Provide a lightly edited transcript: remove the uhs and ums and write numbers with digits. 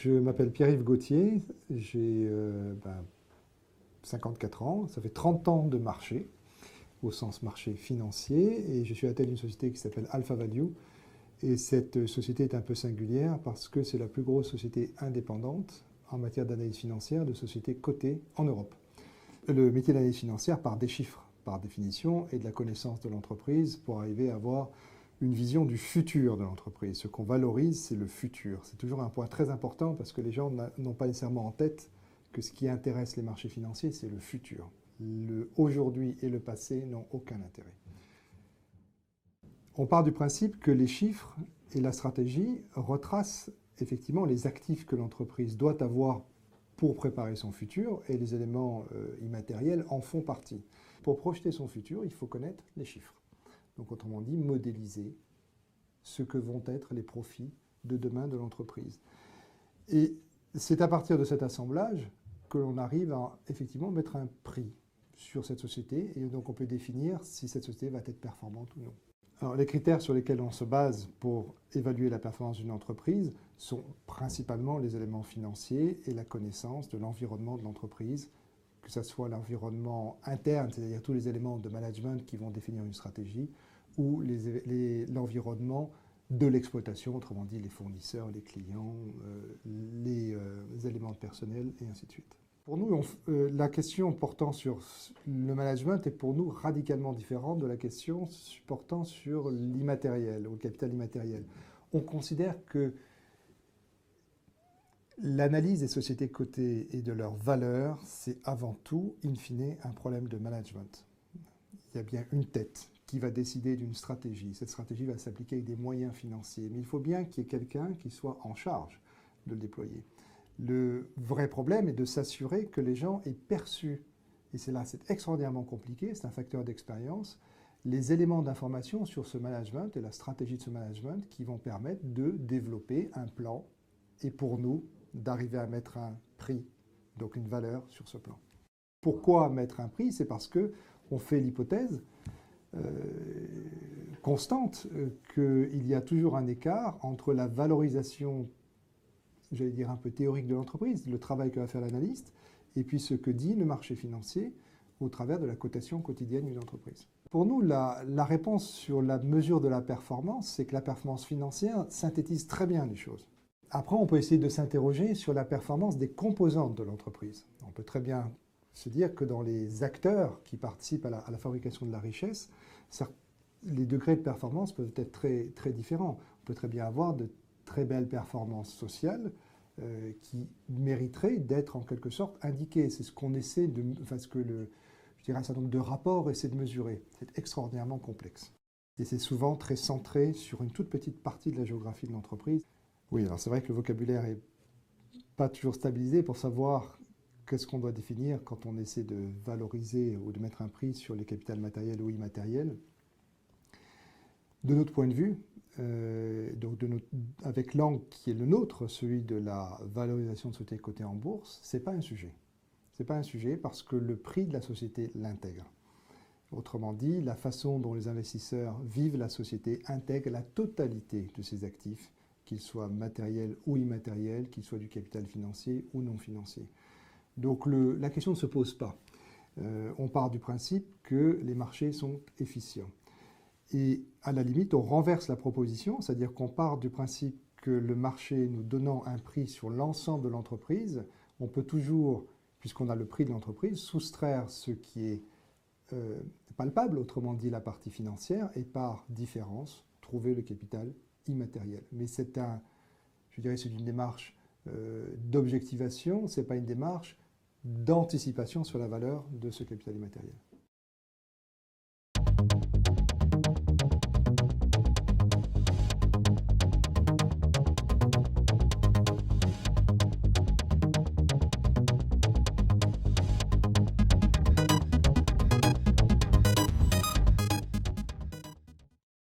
Je m'appelle Pierre-Yves Gauthier, j'ai 54 ans, ça fait 30 ans de marché, au sens marché financier, et je suis à la tête d'une société qui s'appelle Alpha Value. Et cette société est un peu singulière parce que c'est la plus grosse société indépendante en matière d'analyse financière de sociétés cotées en Europe. Le métier d'analyse financière part des chiffres, par définition, et de la connaissance de l'entreprise pour arriver à avoir une vision du futur de l'entreprise. Ce qu'on valorise, c'est le futur. C'est toujours un point très important parce que les gens n'ont pas nécessairement en tête que ce qui intéresse les marchés financiers, c'est le futur. Le aujourd'hui et le passé n'ont aucun intérêt. On part du principe que les chiffres et la stratégie retracent effectivement les actifs que l'entreprise doit avoir pour préparer son futur, et les éléments immatériels en font partie. Pour projeter son futur, il faut connaître les chiffres. Donc autrement dit, modéliser ce que vont être les profits de demain de l'entreprise. Et c'est à partir de cet assemblage que l'on arrive à effectivement mettre un prix sur cette société, et donc on peut définir si cette société va être performante ou non. Alors, les critères sur lesquels on se base pour évaluer la performance d'une entreprise sont principalement les éléments financiers et la connaissance de l'environnement de l'entreprise, que ce soit l'environnement interne, c'est-à-dire tous les éléments de management qui vont définir une stratégie, ou l'environnement de l'exploitation, autrement dit les fournisseurs, les clients, les éléments de personnel, et ainsi de suite. Pour nous, la question portant sur le management est pour nous radicalement différente de la question portant sur l'immatériel ou le capital immatériel. On considère que l'analyse des sociétés cotées et de leurs valeurs, c'est avant tout, in fine, un problème de management. Il y a bien une tête qui va décider d'une stratégie. Cette stratégie va s'appliquer avec des moyens financiers, mais il faut bien qu'il y ait quelqu'un qui soit en charge de le déployer. Le vrai problème est de s'assurer que les gens aient perçu, et c'est extraordinairement compliqué, c'est un facteur d'expérience, les éléments d'information sur ce management et la stratégie de ce management qui vont permettre de développer un plan et pour nous d'arriver à mettre un prix, donc une valeur sur ce plan. Pourquoi mettre un prix? C'est parce qu'on fait l'hypothèse constante qu'il y a toujours un écart entre la valorisation, j'allais dire un peu théorique de l'entreprise, le travail que va faire l'analyste, et puis ce que dit le marché financier au travers de la cotation quotidienne d'une entreprise. Pour nous, la réponse sur la mesure de la performance, c'est que la performance financière synthétise très bien les choses. Après, on peut essayer de s'interroger sur la performance des composantes de l'entreprise. On peut très bien se dire que dans les acteurs qui participent à la fabrication de la richesse, les degrés de performance peuvent être très, très différents. On peut très bien avoir de très belles performances sociales qui mériteraient d'être en quelque sorte indiquées. C'est ce qu'on essaie de, ce que je dirais un certain nombre de rapports essaient de mesurer. C'est extraordinairement complexe. Et c'est souvent très centré sur une toute petite partie de la géographie de l'entreprise. Oui, alors c'est vrai que le vocabulaire n'est pas toujours stabilisé pour savoir qu'est-ce qu'on doit définir quand on essaie de valoriser ou de mettre un prix sur les capitals matériels ou immatériels. De notre point de vue, avec l'angle qui est le nôtre, celui de la valorisation de sociétés cotées en bourse, ce n'est pas un sujet. Ce n'est pas un sujet parce que le prix de la société l'intègre. Autrement dit, la façon dont les investisseurs vivent la société intègre la totalité de ses actifs, qu'ils soient matériels ou immatériels, qu'ils soient du capital financier ou non financier. Donc la question ne se pose pas. On part du principe que les marchés sont efficients. Et à la limite, on renverse la proposition, c'est-à-dire qu'on part du principe que le marché nous donnant un prix sur l'ensemble de l'entreprise, on peut toujours, puisqu'on a le prix de l'entreprise, soustraire ce qui est palpable, autrement dit la partie financière, et par différence, trouver le capital immatériel. Mais c'est une démarche d'objectivation, ce n'est pas une démarche d'anticipation sur la valeur de ce capital immatériel.